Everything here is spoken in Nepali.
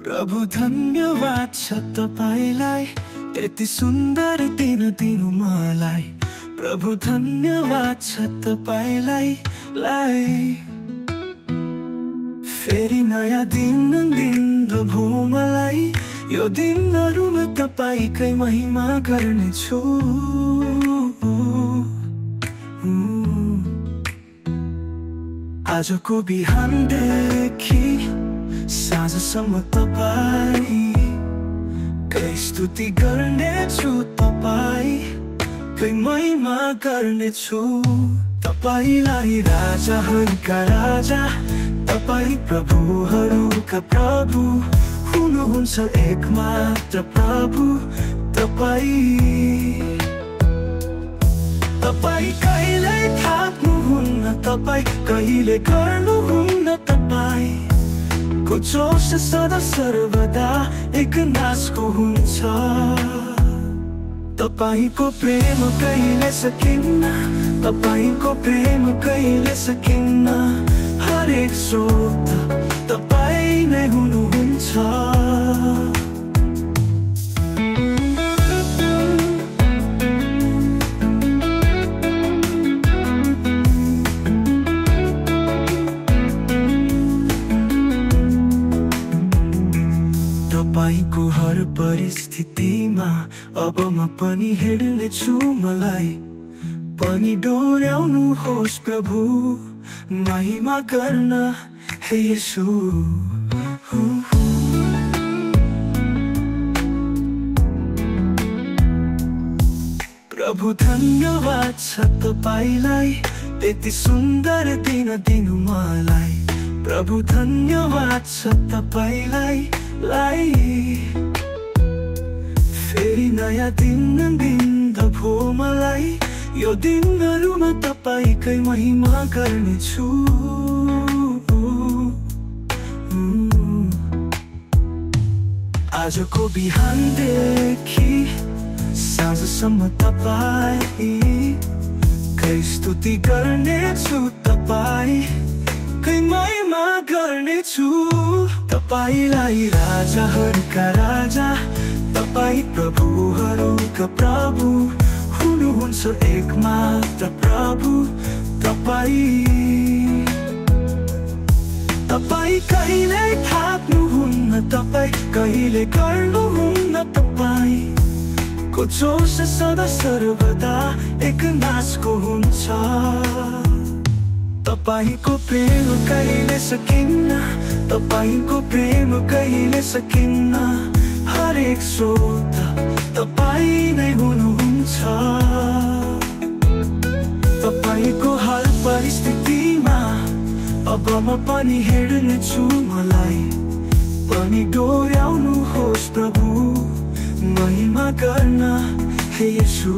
प्रभु धन्यवाद छ तपाईलाई यति सुन्दर दिन दिनु मलाई। प्रभु धन्यवाद छ तपाईलाई फेरि नयाँ दिन दिनुभो मलाई। यो दिनहरुमा तपाईकै महिमा गर्नेछु। आजको बिहानदेखि साँझसम्म तपाईकै स्तुति गर्नेछु, तपाईकै महिमा गर्नेछु। तपाईलाई राजाहरूका राजा, तपाई प्रभुहरूका प्रभु हुनुहुन्छ एकमात्र प्रभु। तपाई कहिल्यै थाक्नुहुन्न, तपाई कहिले गर्नुहुन्न। तपाईको जोस सदा सर्वदा एक नासको हुन्छ। तपाईको प्रेम कहिले सकिन्न, तपाईको प्रेम कहिले सकिन्न। हरेक स्रोत तपाई नै हुनुहुन्छ। तपाईको हर परिस्थितिमा अब म पनि हेर्नेछु। मलाई पनि डोर्याउनुहोस् प्रभु, महिमा गर्न हे येशू। प्रभु धन्यवाद छ तपाईलाई यति सुन्दर दिन दिनु मलाई। प्रभु धन्यवाद छ तपाईलाई फेरि नयाँ दिन दिनुभो मलाई। यो दिनहरुमा तपाईकै महिमा गर्नेछु। आजको बिहानदेखि साँझसम्म तपाईकै स्तुति गर्नेछु, तपाईकै महिमा गर्नेछु। तपाईलाई राजाहरूका राजा, तपाई प्रभुहरूका प्रभु हुनुहुन्छ एकमात्र प्रभु। तपाई कहिले थाक्नुहुन्न, तपाई कहिले गर्नुहुन्न। तपाईको जोस सदा सर्वदा एक नासको हुन्छ। तपाईको प्रेम कहिले सकिन्न, तपाईको प्रेम कहिले सकिन्न। हरेक स्रोत तपाई नै हुनुहुन्छ। तपाईको हर परिस्थितिमा अब म पनि हेर्नेछु। मलाई पनि डोर्याउनुहोस् प्रभु, महिमा गर्न हे येशू।